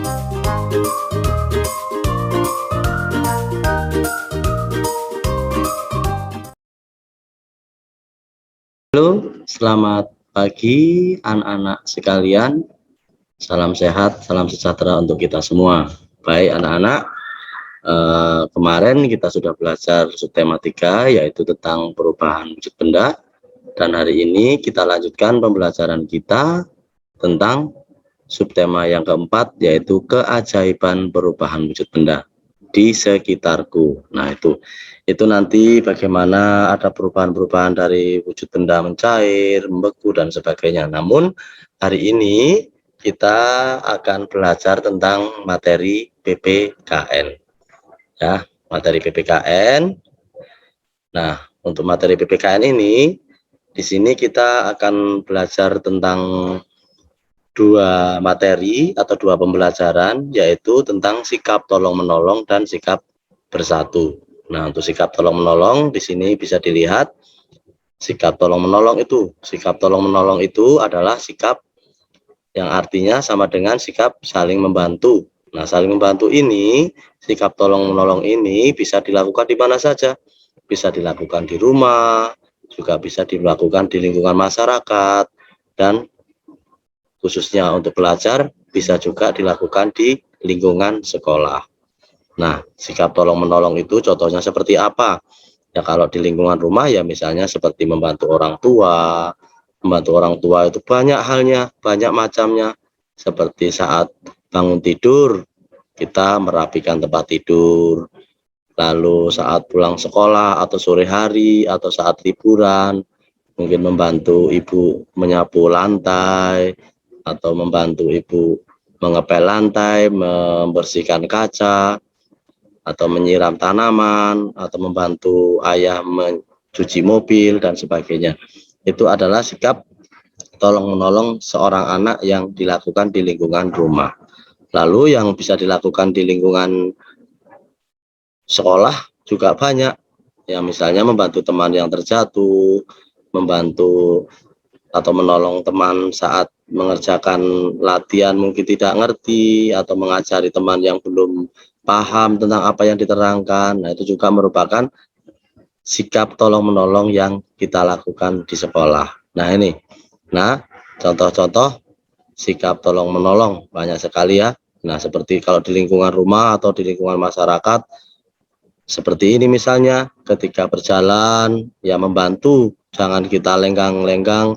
Halo, selamat pagi anak-anak sekalian. Salam sehat, salam sejahtera untuk kita semua. Baik anak-anak, kemarin kita sudah belajar subtematika yaitu tentang perubahan wujud benda. Dan hari ini kita lanjutkan pembelajaran kita tentang subtema yang keempat yaitu keajaiban perubahan wujud benda di sekitarku. Nah itu nanti bagaimana ada perubahan-perubahan dari wujud benda mencair, membeku dan sebagainya. Namun hari ini kita akan belajar tentang materi PPKN ya, materi PPKN. Nah, untuk materi PPKN ini di sini kita akan belajar tentang dua materi atau dua pembelajaran, yaitu tentang sikap tolong menolong dan sikap bersatu. Nah, untuk sikap tolong menolong di sini bisa dilihat sikap tolong menolong itu adalah sikap yang artinya sama dengan sikap saling membantu. Nah, saling membantu ini, sikap tolong menolong ini bisa dilakukan di mana saja. Bisa dilakukan di rumah, juga bisa dilakukan di lingkungan masyarakat, dan khususnya untuk belajar bisa juga dilakukan di lingkungan sekolah. Nah, sikap tolong menolong itu contohnya seperti apa? Ya kalau di lingkungan rumah ya misalnya seperti membantu orang tua. Membantu orang tua itu banyak halnya, banyak macamnya. Seperti saat bangun tidur, kita merapikan tempat tidur. Lalu saat pulang sekolah atau sore hari atau saat liburan, mungkin membantu ibu menyapu lantai, atau membantu ibu mengepel lantai, membersihkan kaca, atau menyiram tanaman, atau membantu ayah mencuci mobil dan sebagainya. Itu adalah sikap tolong menolong seorang anak yang dilakukan di lingkungan rumah. Lalu yang bisa dilakukan di lingkungan sekolah juga banyak. Ya misalnya membantu teman yang terjatuh, membantu atau menolong teman saat mengerjakan latihan mungkin tidak ngerti, atau mengajari teman yang belum paham tentang apa yang diterangkan. Nah, itu juga merupakan sikap tolong menolong yang kita lakukan di sekolah. Nah, ini. Nah, contoh-contoh sikap tolong menolong banyak sekali ya. Nah, seperti kalau di lingkungan rumah atau di lingkungan masyarakat, seperti ini misalnya, ketika berjalan ya membantu, jangan kita lenggang-lenggang.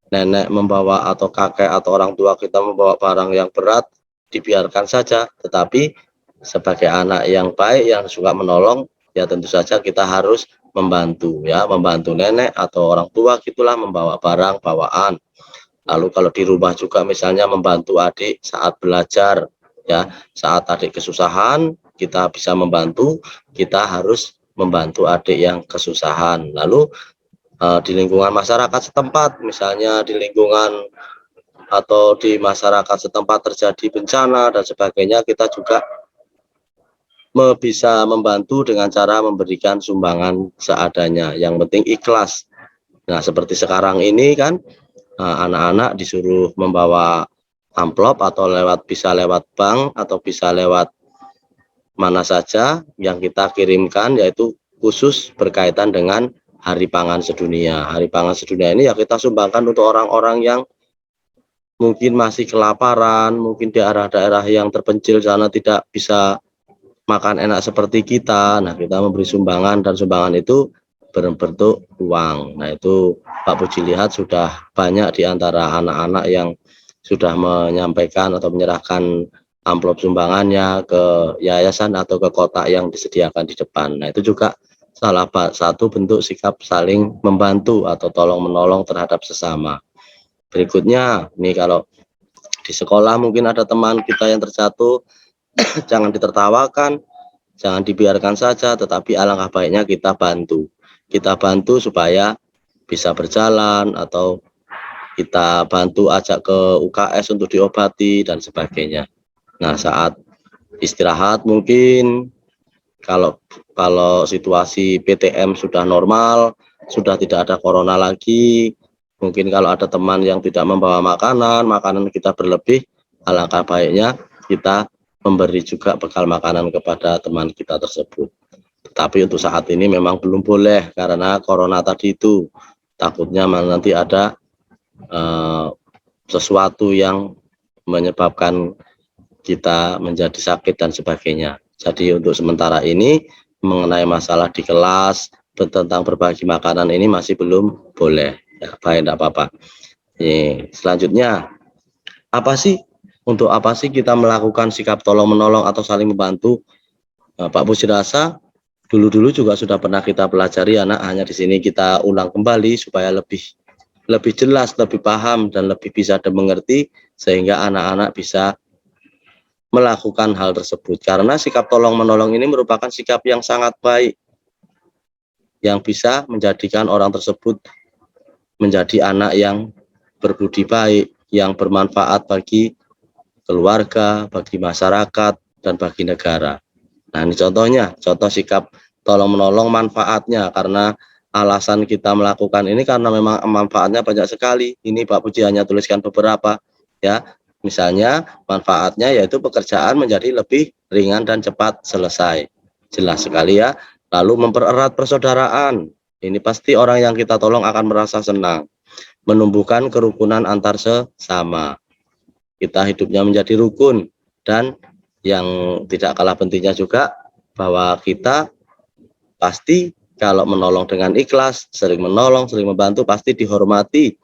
Nenek membawa atau kakek atau orang tua kita membawa barang yang berat, dibiarkan saja. Tetapi sebagai anak yang baik yang suka menolong, ya tentu saja kita harus membantu ya, membantu nenek atau orang tua gitulah membawa barang bawaan. Lalu kalau di rumah juga misalnya membantu adik saat belajar ya, saat adik kesusahan kita bisa membantu, kita harus membantu adik yang kesusahan. Lalu di lingkungan masyarakat setempat, misalnya di lingkungan atau di masyarakat setempat terjadi bencana dan sebagainya, kita juga bisa membantu dengan cara memberikan sumbangan seadanya, yang penting ikhlas. Nah, seperti sekarang ini kan anak-anak disuruh membawa amplop atau bisa lewat bank atau bisa lewat mana saja yang kita kirimkan, yaitu khusus berkaitan dengan Hari Pangan Sedunia. Hari Pangan Sedunia ini ya kita sumbangkan untuk orang-orang yang mungkin masih kelaparan, mungkin di daerah-daerah yang terpencil sana tidak bisa makan enak seperti kita. Nah, kita memberi sumbangan, dan sumbangan itu berbentuk uang. Nah, itu Pak Puji lihat sudah banyak di antara anak-anak yang sudah menyampaikan atau menyerahkan amplop sumbangannya ke yayasan atau ke kotak yang disediakan di depan. Nah, itu juga salah satu bentuk sikap saling membantu atau tolong menolong terhadap sesama. Berikutnya nih, kalau di sekolah mungkin ada teman kita yang terjatuh, jangan ditertawakan, jangan dibiarkan saja, tetapi alangkah baiknya kita bantu supaya bisa berjalan, atau kita bantu ajak ke UKS untuk diobati dan sebagainya. Nah, saat istirahat mungkin kalau situasi PTM sudah normal, sudah tidak ada corona lagi, mungkin kalau ada teman yang tidak membawa makanan kita berlebih, alangkah baiknya kita memberi juga bekal makanan kepada teman kita tersebut. Tetapi untuk saat ini memang belum boleh karena corona tadi itu, takutnya nanti ada sesuatu yang menyebabkan kita menjadi sakit dan sebagainya. Jadi untuk sementara ini mengenai masalah di kelas tentang berbagi makanan ini masih belum boleh. Ya, baik, tidak apa-apa. Selanjutnya, untuk apa sih kita melakukan sikap tolong menolong atau saling membantu? Pak Puji rasa dulu juga sudah pernah kita pelajari, anak, hanya di sini kita ulang kembali supaya lebih jelas, lebih paham dan lebih bisa dimengerti sehingga anak-anak bisa melakukan hal tersebut. Karena sikap tolong menolong ini merupakan sikap yang sangat baik yang bisa menjadikan orang tersebut menjadi anak yang berbudi baik, yang bermanfaat bagi keluarga, bagi masyarakat, dan bagi negara. Nah, ini contohnya, contoh sikap tolong menolong manfaatnya, karena alasan kita melakukan ini karena memang manfaatnya banyak sekali. Ini Pak Puji hanya tuliskan beberapa, ya. Misalnya manfaatnya yaitu pekerjaan menjadi lebih ringan dan cepat selesai. Jelas sekali ya. Lalu mempererat persaudaraan. Ini pasti orang yang kita tolong akan merasa senang. Menumbuhkan kerukunan antar sesama. Kita hidupnya menjadi rukun. Dan yang tidak kalah pentingnya juga bahwa kita pasti kalau menolong dengan ikhlas, sering menolong, sering membantu, pasti dihormati,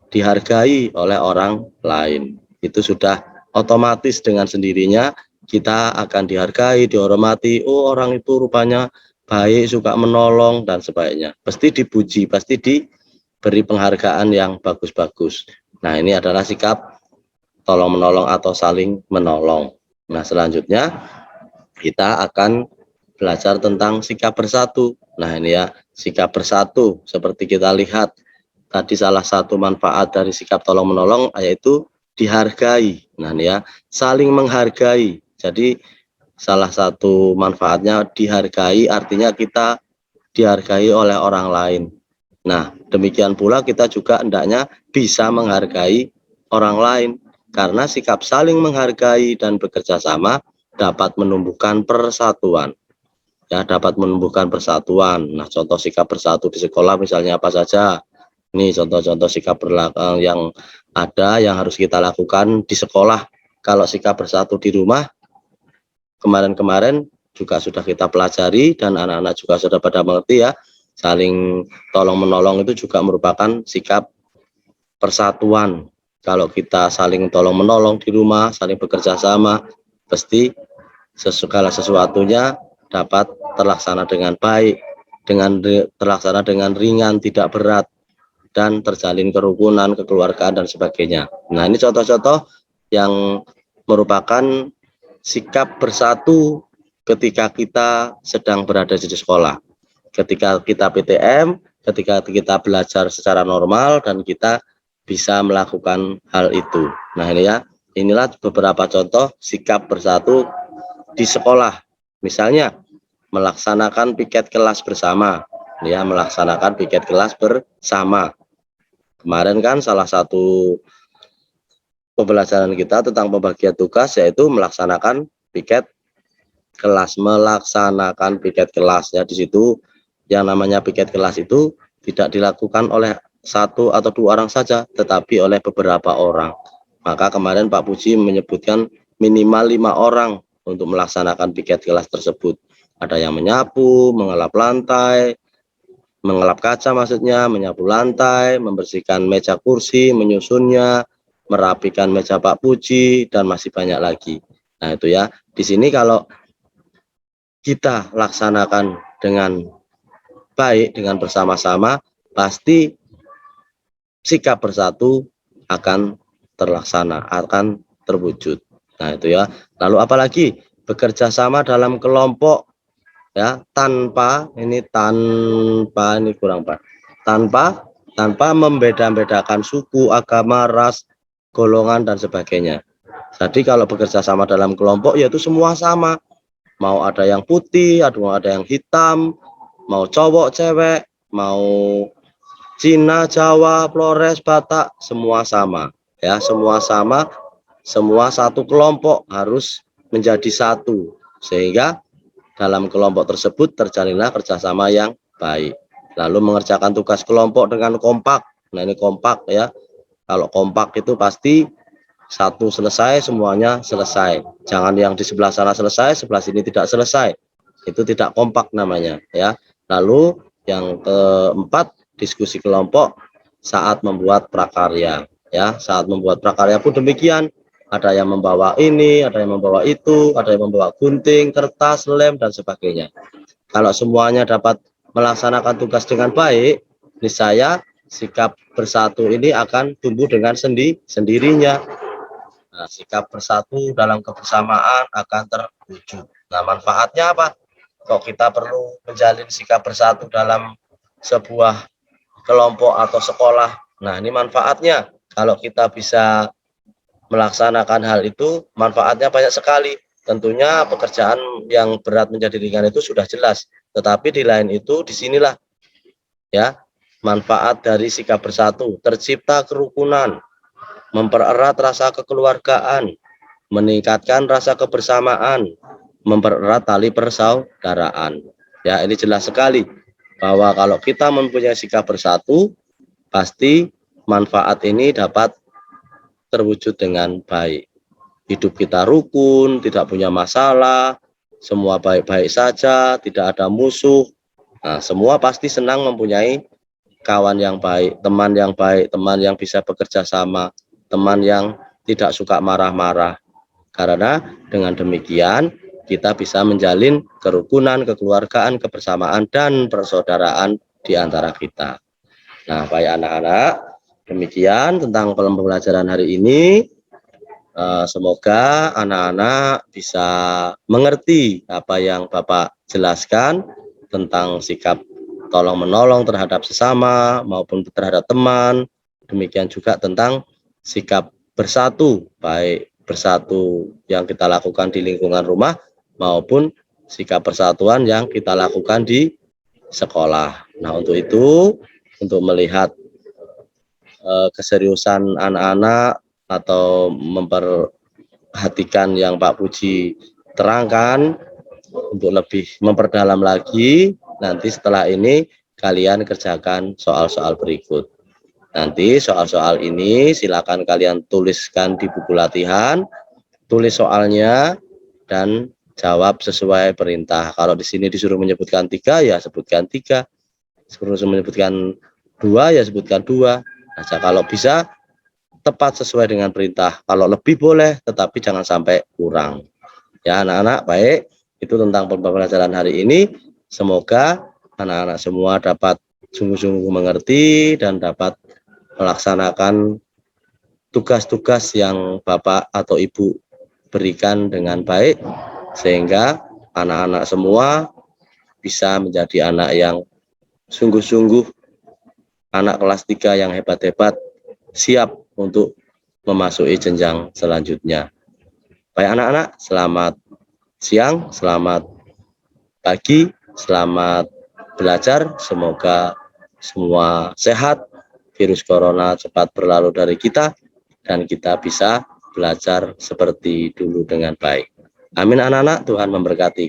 dihargai oleh orang lain. Itu sudah otomatis dengan sendirinya kita akan dihargai, dihormati. Oh, orang itu rupanya baik, suka menolong dan sebagainya. Pasti dipuji, pasti diberi penghargaan yang bagus-bagus. Nah, ini adalah sikap tolong menolong atau saling menolong. Nah, selanjutnya kita akan belajar tentang sikap bersatu. Nah, ini ya, sikap bersatu seperti kita lihat tadi, salah satu manfaat dari sikap tolong menolong yaitu dihargai. Nah, ini ya, saling menghargai. Jadi salah satu manfaatnya dihargai, artinya kita dihargai oleh orang lain. Nah, demikian pula kita juga hendaknya bisa menghargai orang lain, karena sikap saling menghargai dan bekerja sama dapat menumbuhkan persatuan. Ya, dapat menumbuhkan persatuan. Nah, contoh sikap bersatu di sekolah misalnya apa saja? Ini contoh-contoh sikap yang ada yang harus kita lakukan di sekolah. Kalau sikap bersatu di rumah, kemarin-kemarin juga sudah kita pelajari dan anak-anak juga sudah pada mengerti ya. Saling tolong menolong itu juga merupakan sikap persatuan. Kalau kita saling tolong menolong di rumah, saling bekerja sama, pasti segala sesuatunya dapat terlaksana dengan baik, terlaksana dengan ringan, tidak berat, dan terjalin kerukunan, kekeluargaan, dan sebagainya. Nah, ini contoh-contoh yang merupakan sikap bersatu ketika kita sedang berada di sekolah. Ketika kita PTM, ketika kita belajar secara normal, dan kita bisa melakukan hal itu. Nah, ini ya, inilah beberapa contoh sikap bersatu di sekolah. Misalnya, melaksanakan piket kelas bersama. Ya, melaksanakan piket kelas bersama. Kemarin kan salah satu pembelajaran kita tentang pembagian tugas yaitu melaksanakan piket kelas, ya. Di situ yang namanya piket kelas itu tidak dilakukan oleh satu atau dua orang saja, tetapi oleh beberapa orang. Maka kemarin Pak Puji menyebutkan minimal 5 orang untuk melaksanakan piket kelas tersebut. Ada yang menyapu, mengelap lantai, mengelap kaca maksudnya, menyapu lantai, membersihkan meja kursi, menyusunnya, merapikan meja Pak Puji, dan masih banyak lagi. Nah, itu ya. Di sini kalau kita laksanakan dengan baik, dengan bersama-sama, pasti sikap bersatu akan terlaksana, akan terwujud. Nah, itu ya. Lalu apalagi bekerja sama dalam kelompok, ya, tanpa ini kurang Pak. Tanpa membeda-bedakan suku, agama, ras, golongan, dan sebagainya. Jadi kalau bekerja sama dalam kelompok yaitu semua sama. Mau ada yang putih, ada yang hitam, mau cowok, cewek, mau Cina, Jawa, Flores, Batak, semua sama. Ya, semua sama semua satu kelompok harus menjadi satu, sehingga dalam kelompok tersebut terjalinlah kerjasama yang baik. Lalu mengerjakan tugas kelompok dengan kompak. Nah, ini kompak ya. Kalau kompak itu pasti satu selesai, semuanya selesai. Jangan yang di sebelah sana selesai, sebelah sini tidak selesai. Itu tidak kompak namanya ya. Lalu yang keempat, diskusi kelompok saat membuat prakarya ya. Saat membuat prakarya pun demikian. Ada yang membawa ini, ada yang membawa itu, ada yang membawa gunting, kertas, lem, dan sebagainya. Kalau semuanya dapat melaksanakan tugas dengan baik, niscaya sikap bersatu ini akan tumbuh dengan sendirinya. Nah, sikap bersatu dalam kebersamaan akan terwujud. Nah, manfaatnya apa? Kok kita perlu menjalin sikap bersatu dalam sebuah kelompok atau sekolah? Nah, ini manfaatnya. Kalau kita bisa melaksanakan hal itu, manfaatnya banyak sekali. Tentunya pekerjaan yang berat menjadi ringan itu sudah jelas. Tetapi di lain itu, disinilah ya manfaat dari sikap bersatu. Tercipta kerukunan, mempererat rasa kekeluargaan, meningkatkan rasa kebersamaan, mempererat tali persaudaraan. Ya, ini jelas sekali bahwa kalau kita mempunyai sikap bersatu, pasti manfaat ini dapat terwujud dengan baik. Hidup kita rukun, tidak punya masalah, semua baik-baik saja, tidak ada musuh. Nah, semua pasti senang mempunyai kawan yang baik, teman yang bisa bekerja sama, teman yang tidak suka marah-marah. Karena dengan demikian kita bisa menjalin kerukunan, kekeluargaan, kebersamaan, dan persaudaraan di antara kita. Nah, baik anak-anak, demikian tentang pembelajaran hari ini. Semoga anak-anak bisa mengerti apa yang Bapak jelaskan tentang sikap tolong-menolong terhadap sesama maupun terhadap teman. Demikian juga tentang sikap bersatu, baik bersatu yang kita lakukan di lingkungan rumah maupun sikap persatuan yang kita lakukan di sekolah. Nah, untuk itu, untuk melihat keseriusan anak-anak atau memperhatikan yang Pak Puji terangkan, untuk lebih memperdalam lagi, nanti setelah ini kalian kerjakan soal-soal berikut. Nanti soal-soal ini silakan kalian tuliskan di buku latihan, tulis soalnya, dan jawab sesuai perintah. Kalau di sini disuruh menyebutkan 3, ya sebutkan 3. Disuruh menyebutkan 2, ya sebutkan 2. Nah, kalau bisa tepat sesuai dengan perintah. Kalau lebih boleh, tetapi jangan sampai kurang. Ya anak-anak, baik. Itu tentang pembelajaran hari ini. Semoga anak-anak semua dapat sungguh-sungguh mengerti dan dapat melaksanakan tugas-tugas yang Bapak atau Ibu berikan dengan baik, sehingga anak-anak semua bisa menjadi anak yang sungguh-sungguh, anak kelas 3 yang hebat-hebat, siap untuk memasuki jenjang selanjutnya. Baik anak-anak, selamat siang, selamat pagi, selamat belajar. Semoga semua sehat, virus corona cepat berlalu dari kita, dan kita bisa belajar seperti dulu dengan baik. Amin anak-anak, Tuhan memberkati.